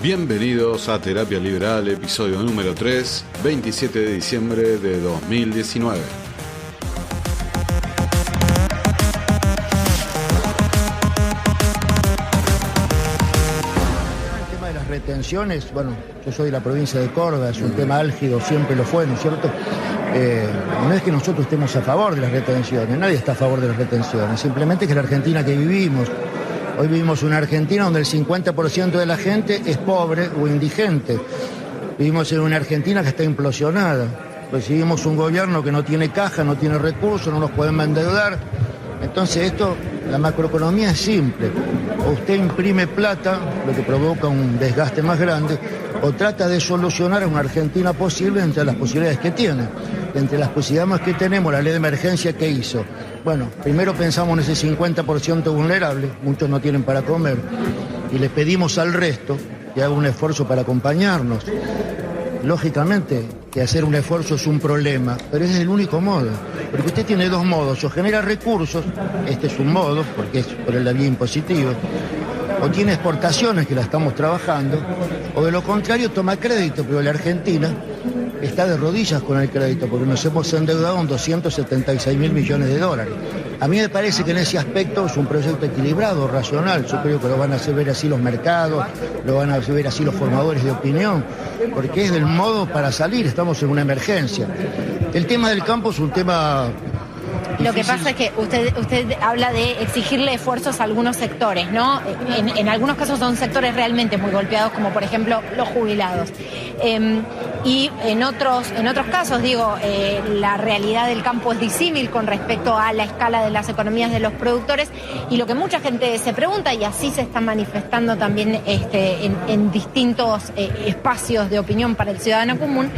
Bienvenidos a Terapia Liberal, episodio número 3, 27 de diciembre de 2019. El tema de las retenciones, bueno, yo soy de la provincia de Córdoba, es un tema álgido, siempre lo fue, ¿no es cierto? No es que nosotros estemos a favor de las retenciones, nadie está a favor de las retenciones, simplemente que la Argentina que vivimos, hoy vivimos una Argentina donde el 50% de la gente es pobre o indigente. Vivimos en una Argentina que está implosionada. Recibimos un gobierno que no tiene caja, no tiene recursos, no nos podemos endeudar. Entonces la macroeconomía es simple. O usted imprime plata, lo que provoca un desgaste más grande, o trata de solucionar a una Argentina posible entre las posibilidades que tiene. Entre las posibilidades que tenemos, la ley de emergencia que hizo. Bueno, primero pensamos en ese 50% vulnerable, muchos no tienen para comer, y le pedimos al resto que haga un esfuerzo para acompañarnos. Lógicamente que hacer un esfuerzo es un problema, pero ese es el único modo. Porque usted tiene dos modos, o genera recursos, este es un modo, porque es por la vía impositiva, o tiene exportaciones que la estamos trabajando, o de lo contrario toma crédito, pero la Argentina está de rodillas con el crédito, porque nos hemos endeudado en 276.000 millones de dólares. A mí me parece que en ese aspecto es un proyecto equilibrado, racional. Yo creo que lo van a hacer ver así los mercados, lo van a hacer ver así los formadores de opinión, porque es del modo para salir, estamos en una emergencia. El tema del campo es un tema difícil. Lo que pasa es que usted habla de exigirle esfuerzos a algunos sectores, ¿no? En algunos casos son sectores realmente muy golpeados, como por ejemplo los jubilados. Y en otros casos, la realidad del campo es disímil con respecto a la escala de las economías de los productores, y lo que mucha gente se pregunta, y así se está manifestando también en distintos espacios de opinión para el ciudadano común,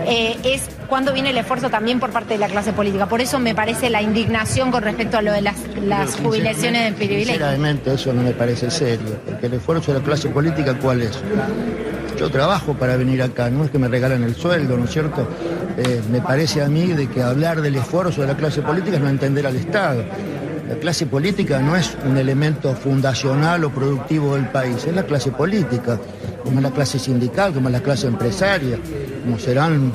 es cuándo viene el esfuerzo también por parte de la clase política. Por eso me parece la indignación con respecto a lo de las jubilaciones de privilegio. Sinceramente, eso no me parece serio, porque el esfuerzo de la clase política, ¿cuál es? Yo trabajo para venir acá, no es que me regalan el sueldo, ¿no es cierto? Me parece a mí de que hablar del esfuerzo de la clase política es no entender al Estado. La clase política no es un elemento fundacional o productivo del país, es la clase política, como es la clase sindical, como es la clase empresaria, como serán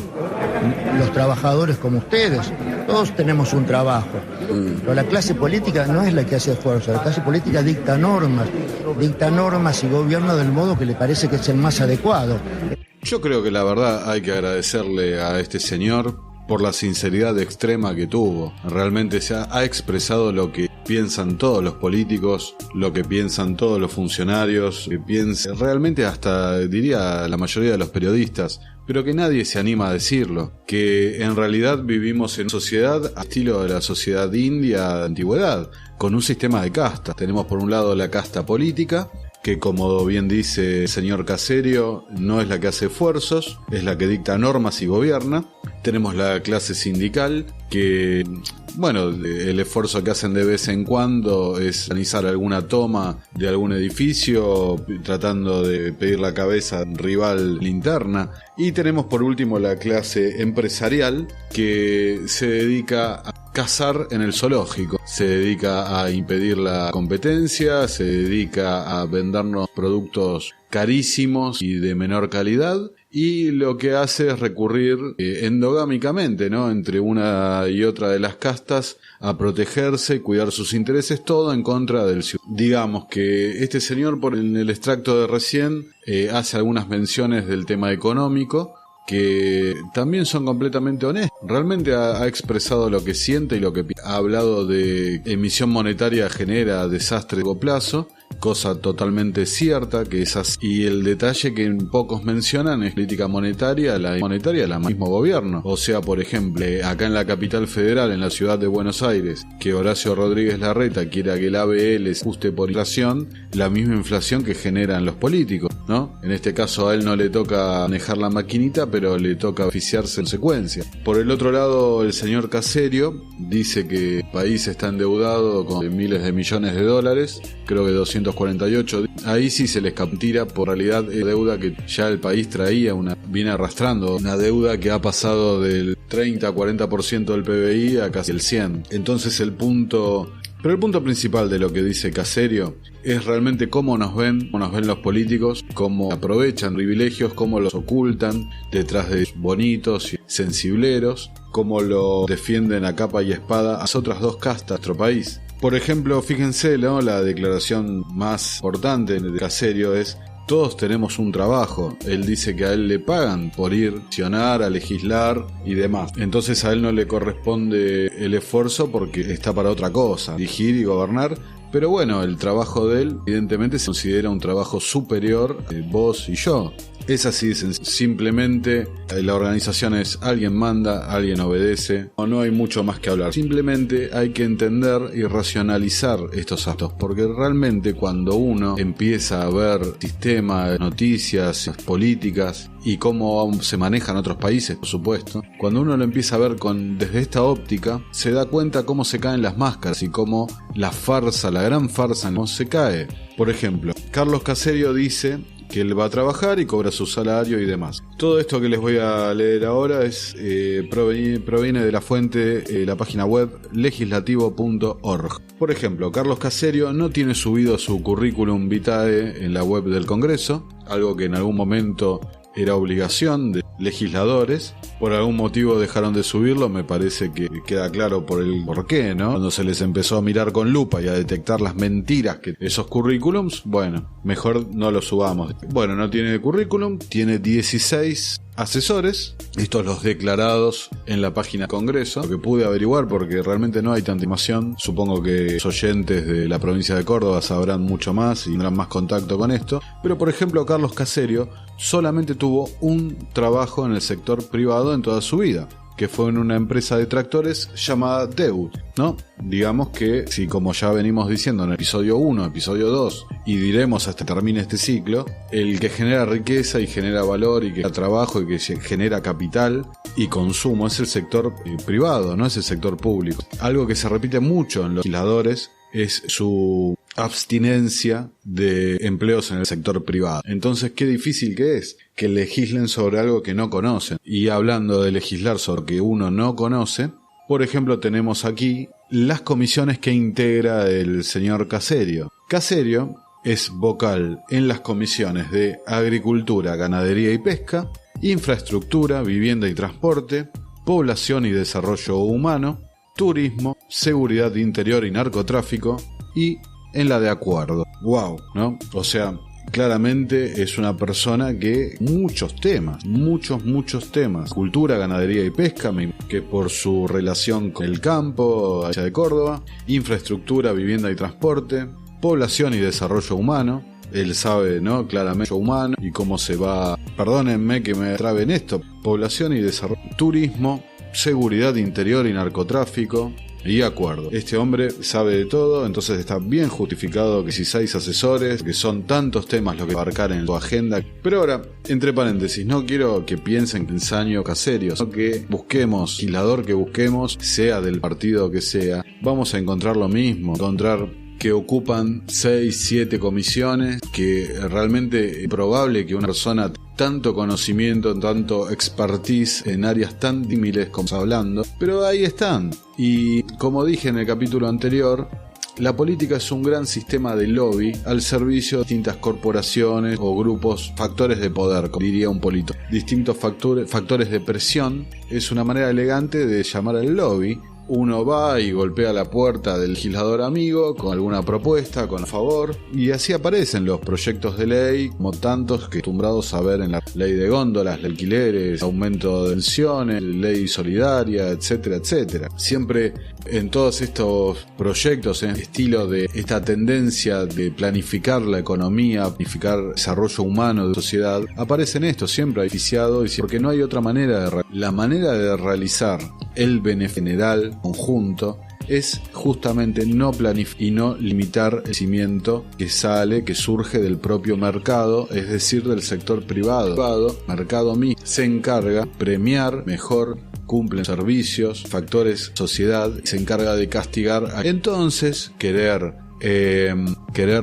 los trabajadores como ustedes. Todos tenemos un trabajo, pero la clase política no es la que hace esfuerzo. La clase política dicta normas y gobierna del modo que le parece que es el más adecuado. Yo creo que la verdad hay que agradecerle a este señor por la sinceridad extrema que tuvo. Realmente se ha expresado lo que piensan todos los políticos, lo que piensan todos los funcionarios, que piensa realmente hasta diría la mayoría de los periodistas, pero que nadie se anima a decirlo, que en realidad vivimos en una sociedad al estilo de la sociedad india de antigüedad, con un sistema de castas. Tenemos por un lado la casta política, que como bien dice el señor Caserio, no es la que hace esfuerzos, es la que dicta normas y gobierna. Tenemos la clase sindical, que, bueno, el esfuerzo que hacen de vez en cuando es organizar alguna toma de algún edificio, tratando de pedir la cabeza rival linterna. Y tenemos por último la clase empresarial, que se dedica a cazar en el zoológico, se dedica a impedir la competencia, se dedica a vendernos productos carísimos y de menor calidad, y lo que hace es recurrir endogámicamente, ¿no?, entre una y otra de las castas a protegerse y cuidar sus intereses, todo en contra del ciudadano. Digamos que este señor, por en el extracto de recién, hace algunas menciones del tema económico, que también son completamente honestos. Realmente ha expresado lo que siente y lo que ha hablado de emisión monetaria genera desastre de largo plazo, cosa totalmente cierta que es así. Y el detalle que pocos mencionan es política monetaria, la mismo gobierno. O sea, por ejemplo, acá en la capital federal, en la ciudad de Buenos Aires, que Horacio Rodríguez Larreta quiera que el ABL se ajuste por inflación, la misma inflación que generan los políticos, ¿no? En este caso a él no le toca manejar la maquinita, pero le toca beneficiarse en consecuencia. Por el otro lado, el señor Caserio dice que el país está endeudado con miles de millones de dólares, creo que 248. Ahí sí se les tira, por realidad es deuda que ya el país viene arrastrando, una deuda que ha pasado del 30 a 40% del PBI a casi el 100%. Entonces el punto Pero el punto principal de lo que dice Caserio es realmente cómo nos ven los políticos, cómo aprovechan privilegios, cómo los ocultan detrás de bonitos y sensibleros, cómo lo defienden a capa y espada a las otras dos castas de nuestro país. Por ejemplo, fíjense, ¿no? La declaración más importante de Caserio es: todos tenemos un trabajo. Él dice que a él le pagan por ir a accionar, a legislar y demás. Entonces a él no le corresponde el esfuerzo porque está para otra cosa, dirigir y gobernar. Pero bueno, el trabajo de él evidentemente se considera un trabajo superior a vos y yo. Es así, simplemente la organización es alguien manda, alguien obedece, no hay mucho más que hablar. Simplemente hay que entender y racionalizar estos actos, porque realmente cuando uno empieza a ver sistemas, noticias, políticas y cómo se manejan otros países, por supuesto, cuando uno lo empieza a ver desde esta óptica, se da cuenta cómo se caen las máscaras y cómo la farsa, la gran farsa, no se cae. Por ejemplo, Carlos Caserio dice que él va a trabajar y cobra su salario y demás. Todo esto que les voy a leer ahora proviene de la fuente, la página web legislativo.org. Por ejemplo, Carlos Caserio no tiene subido su currículum vitae en la web del Congreso, algo que en algún momento era obligación de legisladores. Por algún motivo dejaron de subirlo, me parece que queda claro por el porqué, ¿no? Cuando se les empezó a mirar con lupa y a detectar las mentiras que esos currículums, bueno, mejor no lo subamos. Bueno, no tiene currículum, tiene 16 asesores, estos los declarados en la página del Congreso, lo que pude averiguar porque realmente no hay tanta información. Supongo que los oyentes de la provincia de Córdoba sabrán mucho más y tendrán más contacto con esto. Pero por ejemplo, Carlos Caserio solamente tuvo un trabajo en el sector privado en toda su vida, que fue en una empresa de tractores llamada Debut, ¿no? Digamos que, si como ya venimos diciendo en el episodio 1, episodio 2, y diremos hasta que termine este ciclo, el que genera riqueza y genera valor y que da trabajo y que genera capital y consumo es el sector privado, no es el sector público. Algo que se repite mucho en los legisladores es su abstinencia de empleos en el sector privado. Entonces, qué difícil que es que legislen sobre algo que no conocen. Y hablando de legislar sobre lo que uno no conoce, por ejemplo, tenemos aquí las comisiones que integra el señor Caserio. Caserio es vocal en las comisiones de Agricultura, Ganadería y Pesca, Infraestructura, Vivienda y Transporte, Población y Desarrollo Humano, Turismo, Seguridad Interior y Narcotráfico, y en la de Acuerdo. ¡Wow! ¿No? O sea, claramente es una persona que muchos temas, muchos temas. Cultura, ganadería y pesca, que por su relación con el campo, allá de Córdoba, infraestructura, vivienda y transporte, población y desarrollo humano. Él sabe, ¿no? Claramente humano y cómo se va. Perdónenme que me trabe en esto. Población y desarrollo, turismo, seguridad interior y narcotráfico y acuerdo. Este hombre sabe de todo, entonces está bien justificado que si 6 asesores, que son tantos temas los que abarcar en su agenda. Pero ahora, entre paréntesis, no quiero que piensen que ensaño Caserio, sino que busquemos, legislador que busquemos, sea del partido que sea, vamos a encontrar lo mismo, encontrar que ocupan 6, 7 comisiones, que realmente es probable que una persona tanto conocimiento, tanto expertise en áreas tan disímiles como estamos hablando, pero ahí están. Y como dije en el capítulo anterior, la política es un gran sistema de lobby al servicio de distintas corporaciones o grupos, factores de poder, como diría un político. Distintos factores de presión es una manera elegante de llamar al lobby. Uno va y golpea la puerta del legislador amigo con alguna propuesta, con favor, y así aparecen los proyectos de ley, como tantos que acostumbrados a ver en la ley de góndolas, de alquileres, aumento de pensiones, ley solidaria, etcétera, etcétera. Siempre en todos estos proyectos, en estilo de esta tendencia de planificar la economía, planificar el desarrollo humano de la sociedad, aparecen estos siempre beneficiados, porque no hay otra manera la manera de realizar el beneficio general conjunto es justamente no planificar y no limitar el crecimiento que surge del propio mercado, es decir, del sector privado. Mercado mismo se encarga de premiar mejor, cumplen servicios, factores sociedad, se encarga de castigar. Entonces, querer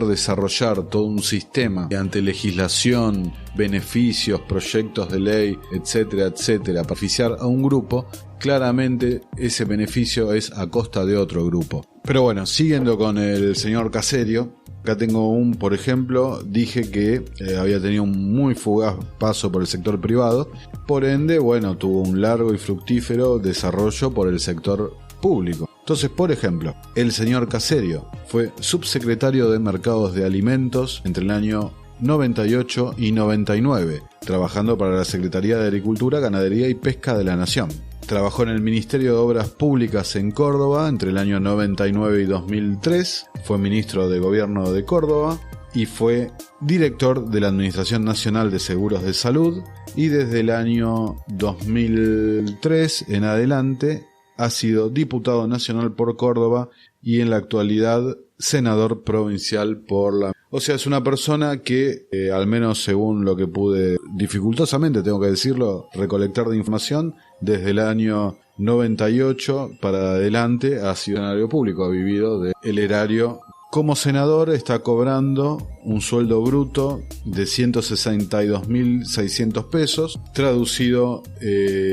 desarrollar todo un sistema mediante legislación, beneficios, proyectos de ley, etcétera, etcétera, para beneficiar a un grupo, claramente ese beneficio es a costa de otro grupo. Pero bueno, siguiendo con el señor Caserio, acá tengo por ejemplo, dije que había tenido un muy fugaz paso por el sector privado, por ende, bueno, tuvo un largo y fructífero desarrollo por el sector público. Entonces, por ejemplo, el señor Caserio fue subsecretario de Mercados de Alimentos entre el año 98 y 99, trabajando para la Secretaría de Agricultura, Ganadería y Pesca de la Nación. Trabajó en el Ministerio de Obras Públicas en Córdoba entre el año 99 y 2003, fue ministro de Gobierno de Córdoba y fue director de la Administración Nacional de Seguros de Salud, y desde el año 2003 en adelante ha sido diputado nacional por Córdoba y en la actualidad senador provincial por la... O sea, es una persona que, al menos según lo que pude, dificultosamente tengo que decirlo, recolectar de información, desde el año 98 para adelante ha sido funcionario público, ha vivido del erario. Como senador está cobrando un sueldo bruto de 162.600 pesos, traducido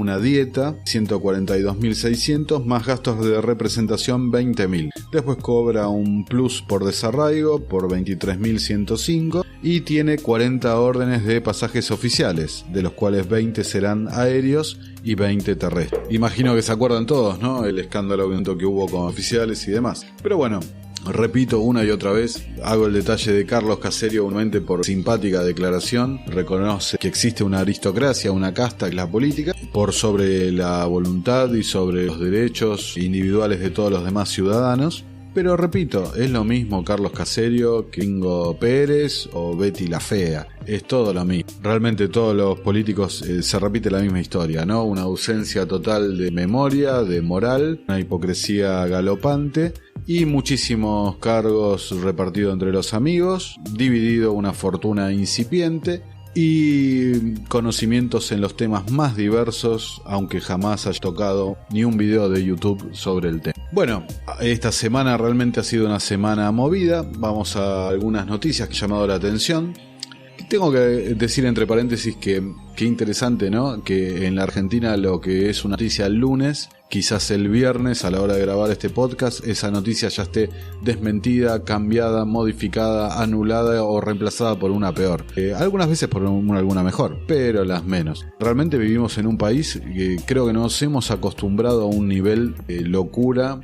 una dieta 142.600 más gastos de representación 20.000. Después cobra un plus por desarraigo por 23.105 y tiene 40 órdenes de pasajes oficiales, de los cuales 20 serán aéreos y 20 terrestres. Imagino que se acuerdan todos, ¿no? El escándalo que hubo con oficiales y demás. Pero bueno, repito una y otra vez, hago el detalle de Carlos Caserio, obviamente por simpática declaración, reconoce que existe una aristocracia, una casta, que es la política, por sobre la voluntad y sobre los derechos individuales de todos los demás ciudadanos. Pero repito, es lo mismo Carlos Caserio que Ingo Pérez o Betty la Fea. Es todo lo mismo. Realmente todos los políticos se repite la misma historia, ¿no? Una ausencia total de memoria, de moral, una hipocresía galopante y muchísimos cargos repartidos entre los amigos, dividido una fortuna incipiente y conocimientos en los temas más diversos, aunque jamás haya tocado ni un video de YouTube sobre el tema. Bueno, esta semana realmente ha sido una semana movida. Vamos a algunas noticias que han llamado la atención. Tengo que decir entre paréntesis que interesante, ¿no? Que en la Argentina lo que es una noticia el lunes, quizás el viernes a la hora de grabar este podcast, esa noticia ya esté desmentida, cambiada, modificada, anulada o reemplazada por una peor. Algunas veces por alguna mejor, pero las menos. Realmente vivimos en un país que creo que nos hemos acostumbrado a un nivel de locura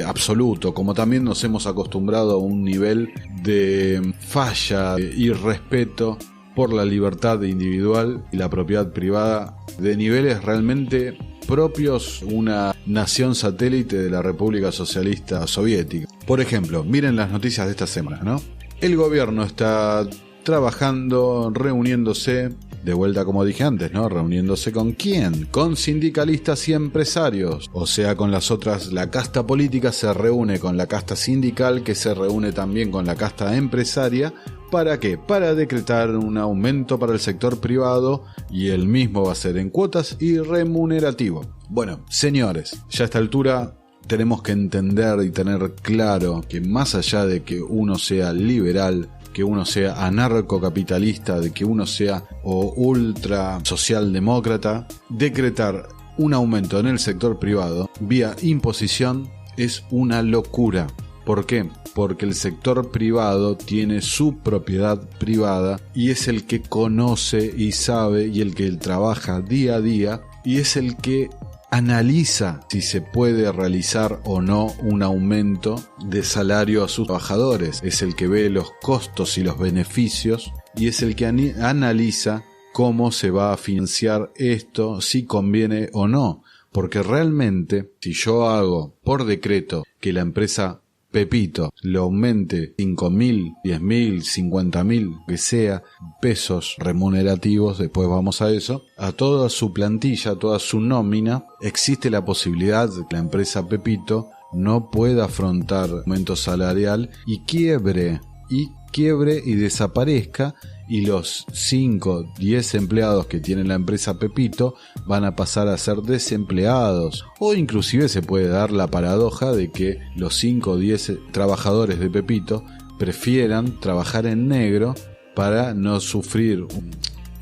absoluto, como también nos hemos acostumbrado a un nivel de falla y respeto por la libertad individual y la propiedad privada de niveles realmente propios una nación satélite de la República Socialista Soviética. Por ejemplo, miren las noticias de esta semana, ¿no? El gobierno está trabajando, reuniéndose, de vuelta como dije antes, ¿no? ¿Reuniéndose con quién? Con sindicalistas y empresarios. O sea, con las otras, la casta política se reúne con la casta sindical, que se reúne también con la casta empresaria. ¿Para qué? Para decretar un aumento para el sector privado, y el mismo va a ser en cuotas y remunerativo. Bueno, señores, ya a esta altura tenemos que entender y tener claro que más allá de que uno sea liberal, que uno sea anarcocapitalista, de que uno sea o ultra socialdemócrata, decretar un aumento en el sector privado vía imposición es una locura. ¿Por qué? Porque el sector privado tiene su propiedad privada y es el que conoce y sabe y el que trabaja día a día y es el que analiza si se puede realizar o no un aumento de salario a sus trabajadores. Es el que ve los costos y los beneficios y es el que analiza cómo se va a financiar esto, si conviene o no. Porque realmente, si yo hago por decreto que la empresa Pepito le aumente 5.000, 10.000, 50.000, que sea, pesos remunerativos, después vamos a eso, a toda su plantilla, a toda su nómina, existe la posibilidad de que la empresa Pepito no pueda afrontar aumento salarial y quiebre y desaparezca, y los 5, 10 empleados que tiene la empresa Pepito van a pasar a ser desempleados, o inclusive se puede dar la paradoja de que los 5 o 10 trabajadores de Pepito prefieran trabajar en negro para no sufrir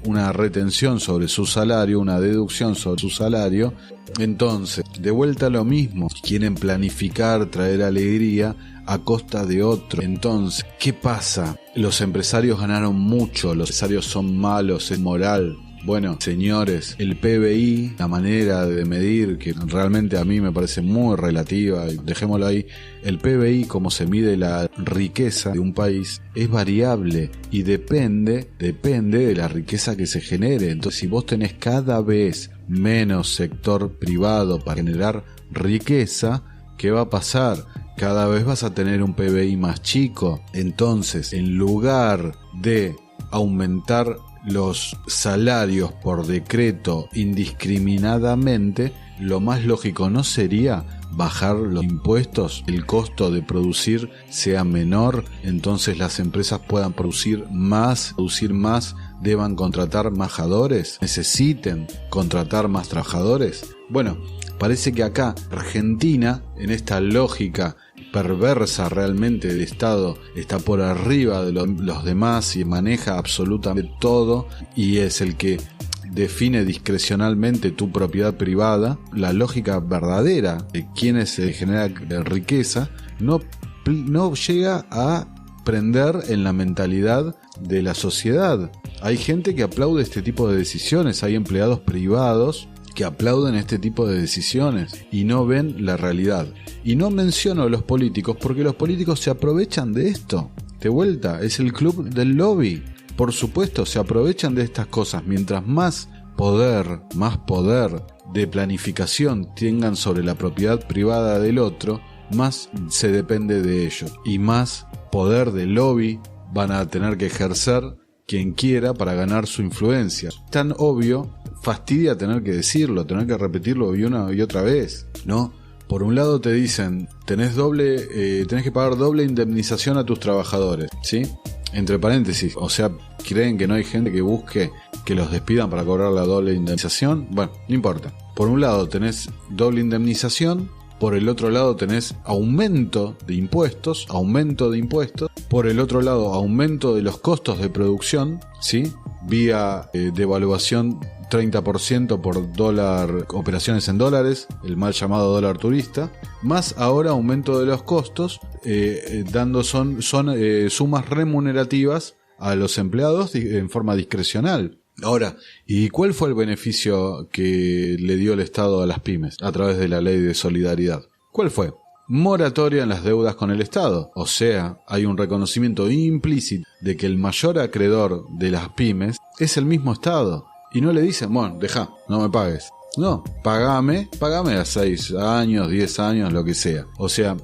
una retención sobre su salario, una deducción sobre su salario. Entonces, de vuelta a lo mismo, quieren planificar, traer alegría a costa de otro. Entonces, ¿qué pasa? Los empresarios ganaron mucho, los empresarios son malos, es moral. Bueno, señores, el PBI, la manera de medir, que realmente a mí me parece muy relativa, dejémoslo ahí, el PBI, como se mide la riqueza de un país, es variable y depende de la riqueza que se genere. Entonces, si vos tenés cada vez menos sector privado para generar riqueza, ¿qué va a pasar? Cada vez vas a tener un PBI más chico. Entonces, en lugar de aumentar los salarios por decreto indiscriminadamente, lo más lógico no sería bajar los impuestos, el costo de producir sea menor, entonces las empresas puedan producir más, deban contratar más trabajadores, necesiten contratar más trabajadores. Bueno, parece que acá Argentina, en esta lógica perversa realmente del Estado, está por arriba de los demás y maneja absolutamente todo y es el que define discrecionalmente tu propiedad privada. La lógica verdadera de quienes se genera riqueza no llega a prender en la mentalidad de la sociedad. Hay gente que aplaude este tipo de decisiones, hay empleados privados que aplauden este tipo de decisiones y no ven la realidad. Y no menciono a los políticos porque los políticos se aprovechan de esto. De vuelta, es el club del lobby. Por supuesto, se aprovechan de estas cosas. Mientras más poder de planificación tengan sobre la propiedad privada del otro, más se depende de ellos. Y más poder de lobby van a tener que ejercer quien quiera para ganar su influencia. Tan obvio, fastidia tener que decirlo, tener que repetirlo una y otra vez, ¿no? Por un lado te dicen, tenés que pagar doble indemnización a tus trabajadores, ¿sí? Entre paréntesis, o sea, ¿creen que no hay gente que busque que los despidan para cobrar la doble indemnización? Bueno, no importa. Por un lado tenés doble indemnización, por el otro lado tenés aumento de impuestos, por el otro lado aumento de los costos de producción, ¿sí? Vía devaluación 30% por dólar, operaciones en dólares, el mal llamado dólar turista, más ahora aumento de los costos, dando sumas remunerativas a los empleados en forma discrecional. Ahora, ¿y cuál fue el beneficio que le dio el Estado a las pymes a través de la ley de solidaridad? ¿Cuál fue? Moratoria en las deudas con el Estado. O sea, hay un reconocimiento implícito de que el mayor acreedor de las pymes es el mismo Estado. Y no le dicen, bueno, deja, no me pagues. No, pagame a 6 años, 10 años, lo que sea. O sea,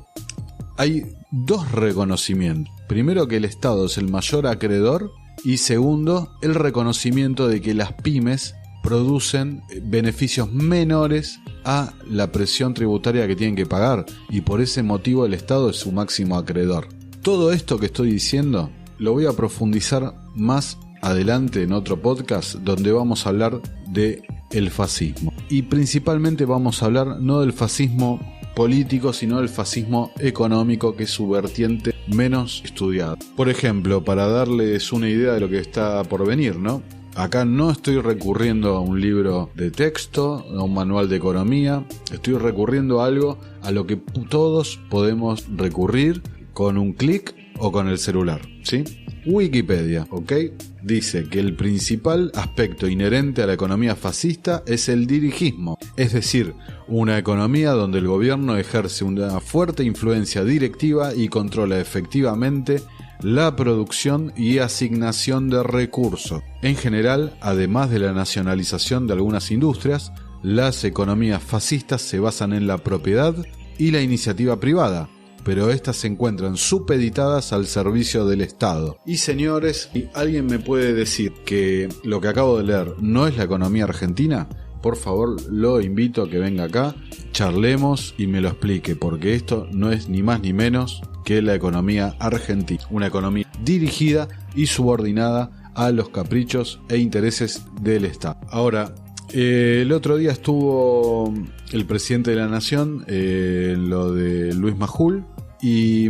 hay dos reconocimientos. Primero, que el Estado es el mayor acreedor. Y segundo, el reconocimiento de que las pymes producen beneficios menores a la presión tributaria que tienen que pagar. Y por ese motivo el Estado es su máximo acreedor. Todo esto que estoy diciendo lo voy a profundizar más adelante en otro podcast donde vamos a hablar de el fascismo. Y principalmente vamos a hablar no del fascismo político, sino del fascismo económico, que es su vertiente menos estudiada. Por ejemplo, para darles una idea de lo que está por venir, ¿no? Acá no estoy recurriendo a un libro de texto, a un manual de economía, estoy recurriendo a algo a lo que todos podemos recurrir con un clic o con el celular, ¿sí? Wikipedia, ¿ok? Dice que el principal aspecto inherente a la economía fascista es el dirigismo, es decir, una economía donde el gobierno ejerce una fuerte influencia directiva y controla efectivamente la producción y asignación de recursos. En general, además de la nacionalización de algunas industrias, las economías fascistas se basan en la propiedad y la iniciativa privada, pero estas se encuentran supeditadas al servicio del Estado. Y señores, si alguien me puede decir que lo que acabo de leer no es la economía argentina, por favor lo invito a que venga acá, charlemos y me lo explique, porque esto no es ni más ni menos que la economía argentina, una economía dirigida y subordinada a los caprichos e intereses del Estado. Ahora, el otro día estuvo el presidente de la Nación, lo de Luis Majul, y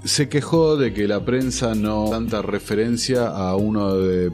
se quejó de que la prensa no da tanta referencia a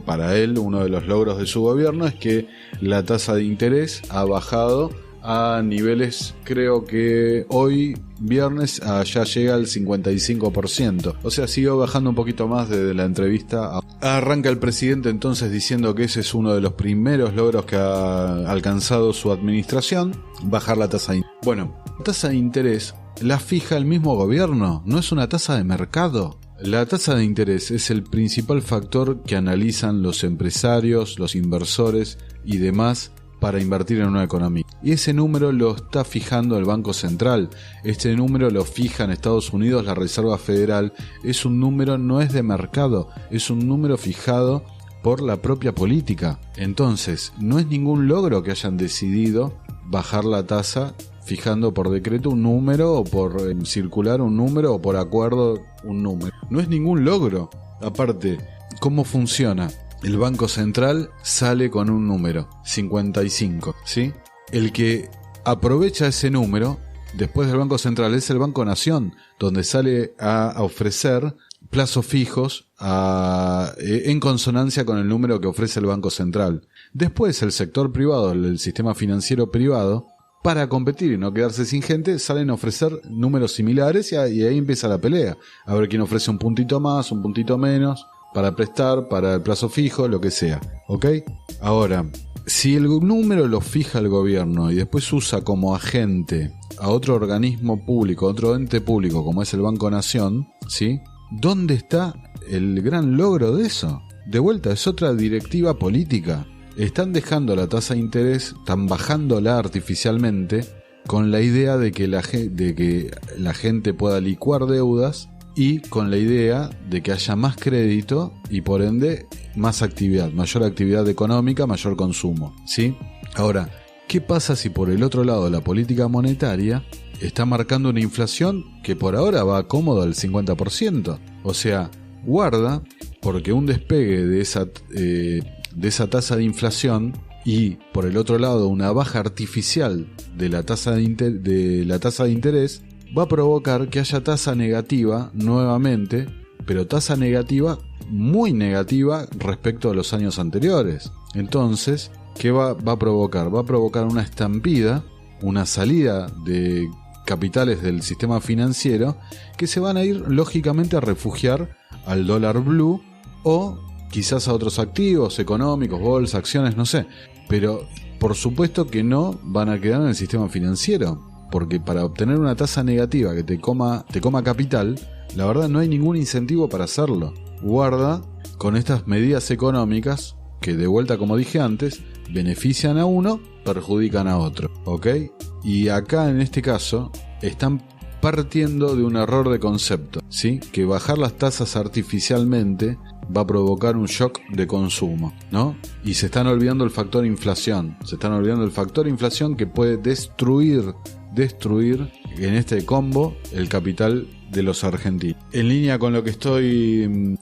para él, uno de los logros de su gobierno es que la tasa de interés ha bajado a niveles, creo que hoy viernes ya llega al 55%. O sea, siguió bajando un poquito más desde la entrevista. Arranca el presidente entonces diciendo que ese es uno de los primeros logros que ha alcanzado su administración, bajar la tasa de interés. Bueno, la tasa de interés la fija el mismo gobierno, no es una tasa de mercado. La tasa de interés es el principal factor que analizan los empresarios, los inversores y demás para invertir en una economía. Y ese número lo está fijando el Banco Central. Este número lo fija en Estados Unidos la Reserva Federal. Es un número, no es de mercado, es un número fijado por la propia política. Entonces, no es ningún logro que hayan decidido bajar la tasa fijando por decreto un número o por circular un número o por acuerdo un número. No es ningún logro. Aparte, ¿cómo funciona? El Banco Central sale con un número, 55, ¿sí? El que aprovecha ese número, después del Banco Central, es el Banco Nación, donde sale a ofrecer plazos fijos en consonancia con el número que ofrece el Banco Central. Después, el sector privado, el sistema financiero privado, para competir y no quedarse sin gente, salen a ofrecer números similares y ahí empieza la pelea. A ver quién ofrece un puntito más, un puntito menos, para prestar, para el plazo fijo, lo que sea, ¿ok? Ahora, si el número lo fija el gobierno y después usa como agente a otro organismo público, otro ente público como es el Banco Nación, ¿sí? ¿Dónde está el gran logro de eso? De vuelta, es otra directiva política. Están dejando la tasa de interés, están bajándola artificialmente con la idea de que la gente pueda licuar deudas y con la idea de que haya más crédito y por ende más actividad, mayor actividad económica, mayor consumo, ¿sí? Ahora, ¿qué pasa si por el otro lado la política monetaria está marcando una inflación que por ahora va cómodo al 50%? O sea, guarda, porque un despegue de esa tasa de inflación y por el otro lado una baja artificial de la tasa de interés va a provocar que haya tasa negativa nuevamente, pero tasa negativa muy negativa respecto a los años anteriores. Entonces, ¿qué va a provocar? Va a provocar una estampida, una salida de capitales del sistema financiero que se van a ir lógicamente a refugiar al dólar blue o quizás a otros activos económicos, bolsa, acciones, no sé. Pero por supuesto que no van a quedar en el sistema financiero. Porque para obtener una tasa negativa que te coma capital, la verdad no hay ningún incentivo para hacerlo. Guarda con estas medidas económicas que, de vuelta como dije antes, benefician a uno, perjudican a otro, ¿ok? Y acá en este caso están partiendo de un error de concepto, ¿sí? Que bajar las tasas artificialmente va a provocar un shock de consumo, ¿no? Y se están olvidando el factor inflación. Se están olvidando el factor inflación que puede destruir en este combo el capital de los argentinos. En línea con lo que estoy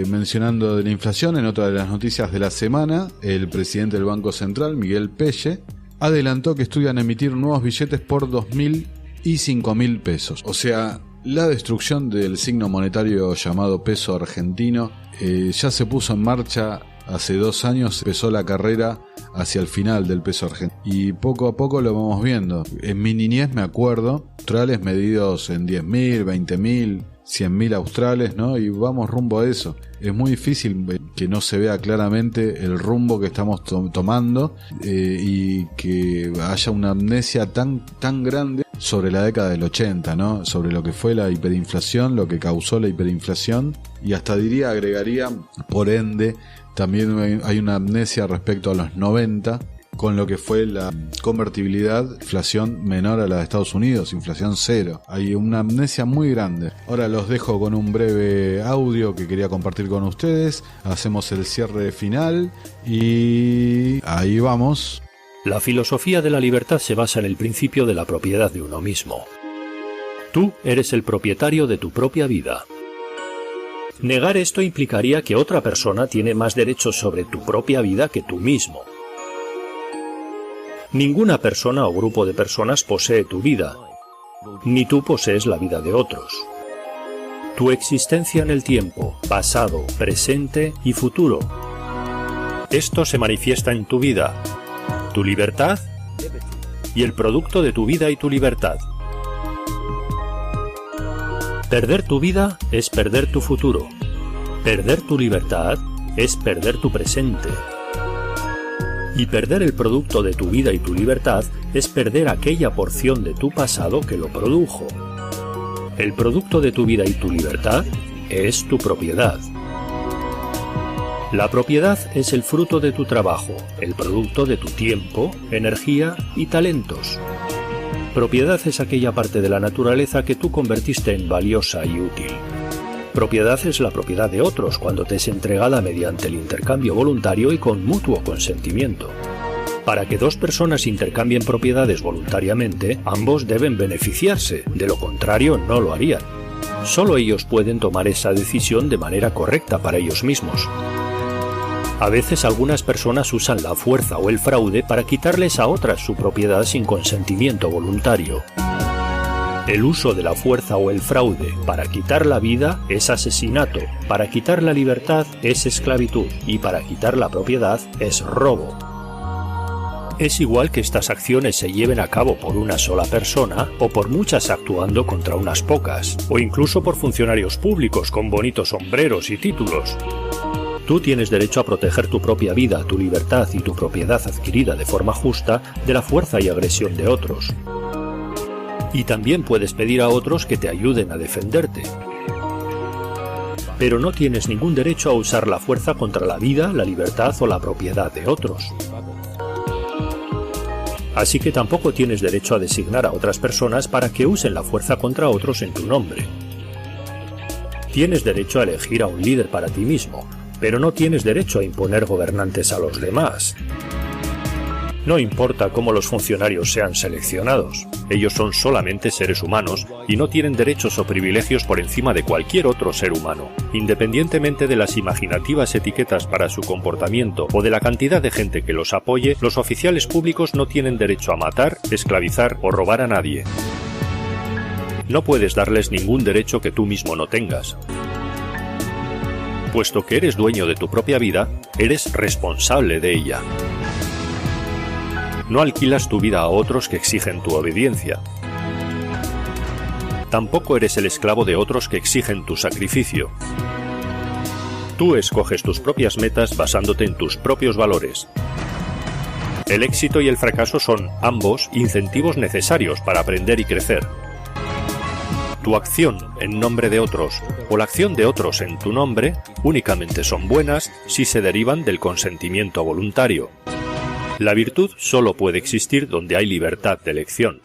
mencionando de la inflación, en otra de las noticias de la semana, el presidente del Banco Central, Miguel Pelle, adelantó que estudian emitir nuevos billetes por 2.000 y 5.000 pesos. O sea, la destrucción del signo monetario llamado peso argentino ya se puso en marcha. Hace 2 años empezó la carrera hacia el final del peso argentino y poco a poco lo vamos viendo. En mi niñez me acuerdo, australes medidos en 10.000, 20.000, 100.000 australes, ¿no? Y vamos rumbo a eso. Es muy difícil que no se vea claramente el rumbo que estamos tomando y que haya una amnesia tan grande sobre la década del 80, ¿no? Sobre lo que fue la hiperinflación, lo que causó la hiperinflación y hasta agregaría, por ende, también hay una amnesia respecto a los 90 con lo que fue la convertibilidad, inflación menor a la de Estados Unidos, inflación cero. Hay una amnesia muy grande. Ahora los dejo con un breve audio que quería compartir con ustedes. Hacemos el cierre final y ahí vamos. La filosofía de la libertad se basa en el principio de la propiedad de uno mismo. Tú eres el propietario de tu propia vida. Negar esto implicaría que otra persona tiene más derechos sobre tu propia vida que tú mismo. Ninguna persona o grupo de personas posee tu vida, ni tú posees la vida de otros. Tu existencia en el tiempo, pasado, presente y futuro. Esto se manifiesta en tu vida, tu libertad y el producto de tu vida y tu libertad. Perder tu vida es perder tu futuro. Perder tu libertad es perder tu presente. Y perder el producto de tu vida y tu libertad es perder aquella porción de tu pasado que lo produjo. El producto de tu vida y tu libertad es tu propiedad. La propiedad es el fruto de tu trabajo, el producto de tu tiempo, energía y talentos. Propiedad es aquella parte de la naturaleza que tú convertiste en valiosa y útil. Propiedad es la propiedad de otros cuando te es entregada mediante el intercambio voluntario y con mutuo consentimiento. Para que dos personas intercambien propiedades voluntariamente, ambos deben beneficiarse, de lo contrario no lo harían. Solo ellos pueden tomar esa decisión de manera correcta para ellos mismos. A veces algunas personas usan la fuerza o el fraude para quitarles a otras su propiedad sin consentimiento voluntario. El uso de la fuerza o el fraude para quitar la vida es asesinato, para quitar la libertad es esclavitud y para quitar la propiedad es robo. Es igual que estas acciones se lleven a cabo por una sola persona o por muchas actuando contra unas pocas, o incluso por funcionarios públicos con bonitos sombreros y títulos. Tú tienes derecho a proteger tu propia vida, tu libertad y tu propiedad adquirida de forma justa de la fuerza y agresión de otros. Y también puedes pedir a otros que te ayuden a defenderte. Pero no tienes ningún derecho a usar la fuerza contra la vida, la libertad o la propiedad de otros. Así que tampoco tienes derecho a designar a otras personas para que usen la fuerza contra otros en tu nombre. Tienes derecho a elegir a un líder para ti mismo, pero no tienes derecho a imponer gobernantes a los demás. No importa cómo los funcionarios sean seleccionados, ellos son solamente seres humanos y no tienen derechos o privilegios por encima de cualquier otro ser humano. Independientemente de las imaginativas etiquetas para su comportamiento o de la cantidad de gente que los apoye, los oficiales públicos no tienen derecho a matar, esclavizar o robar a nadie. No puedes darles ningún derecho que tú mismo no tengas. Puesto que eres dueño de tu propia vida, eres responsable de ella. No alquilas tu vida a otros que exigen tu obediencia. Tampoco eres el esclavo de otros que exigen tu sacrificio. Tú escoges tus propias metas basándote en tus propios valores. El éxito y el fracaso son, ambos, incentivos necesarios para aprender y crecer. Tu acción en nombre de otros o la acción de otros en tu nombre únicamente son buenas si se derivan del consentimiento voluntario. La virtud solo puede existir donde hay libertad de elección.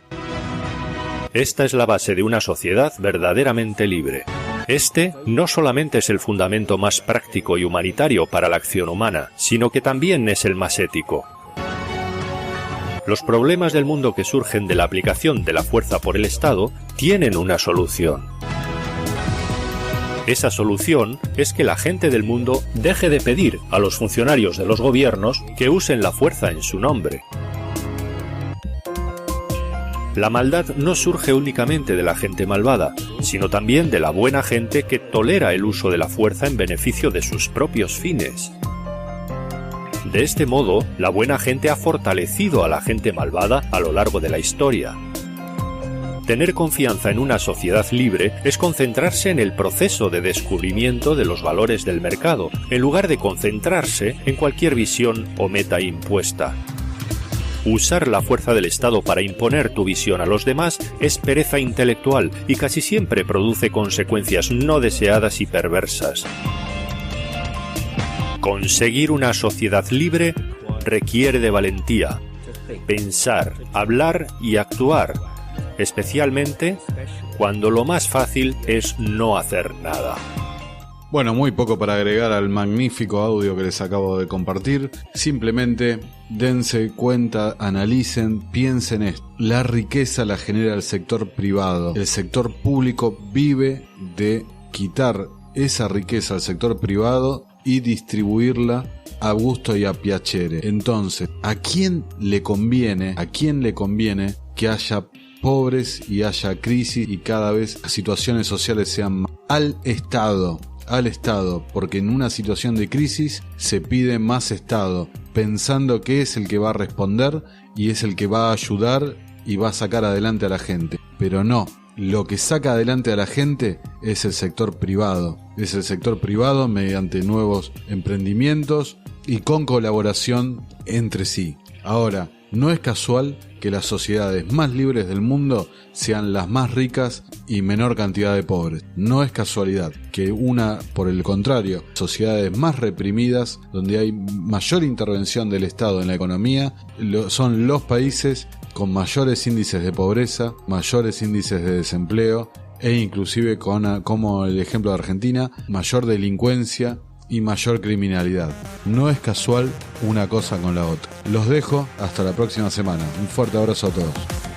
Esta es la base de una sociedad verdaderamente libre. Este no solamente es el fundamento más práctico y humanitario para la acción humana, sino que también es el más ético. Los problemas del mundo que surgen de la aplicación de la fuerza por el Estado tienen una solución. Esa solución es que la gente del mundo deje de pedir a los funcionarios de los gobiernos que usen la fuerza en su nombre. La maldad no surge únicamente de la gente malvada, sino también de la buena gente que tolera el uso de la fuerza en beneficio de sus propios fines. De este modo, la buena gente ha fortalecido a la gente malvada a lo largo de la historia. Tener confianza en una sociedad libre es concentrarse en el proceso de descubrimiento de los valores del mercado, en lugar de concentrarse en cualquier visión o meta impuesta. Usar la fuerza del Estado para imponer tu visión a los demás es pereza intelectual y casi siempre produce consecuencias no deseadas y perversas. Conseguir una sociedad libre requiere de valentía, pensar, hablar y actuar, especialmente cuando lo más fácil es no hacer nada. Bueno, muy poco para agregar al magnífico audio que les acabo de compartir. Simplemente dense cuenta, analicen, piensen esto. La riqueza la genera el sector privado. El sector público vive de quitar esa riqueza al sector privado y distribuirla a gusto y a piacere. Entonces, ¿a quién le conviene que haya pobres y haya crisis y cada vez las situaciones sociales sean más. Al Estado, porque en una situación de crisis se pide más Estado, pensando que es el que va a responder y es el que va a ayudar y va a sacar adelante a la gente. Pero no, lo que saca adelante a la gente es el sector privado. Es el sector privado mediante nuevos emprendimientos y con colaboración entre sí. Ahora, no es casual que las sociedades más libres del mundo sean las más ricas y menor cantidad de pobres. No es casualidad que por el contrario, sociedades más reprimidas, donde hay mayor intervención del Estado en la economía, son los países con mayores índices de pobreza, mayores índices de desempleo e inclusive como el ejemplo de Argentina, mayor delincuencia y mayor criminalidad. No es casual una cosa con la otra. Los dejo hasta la próxima semana. Un fuerte abrazo a todos.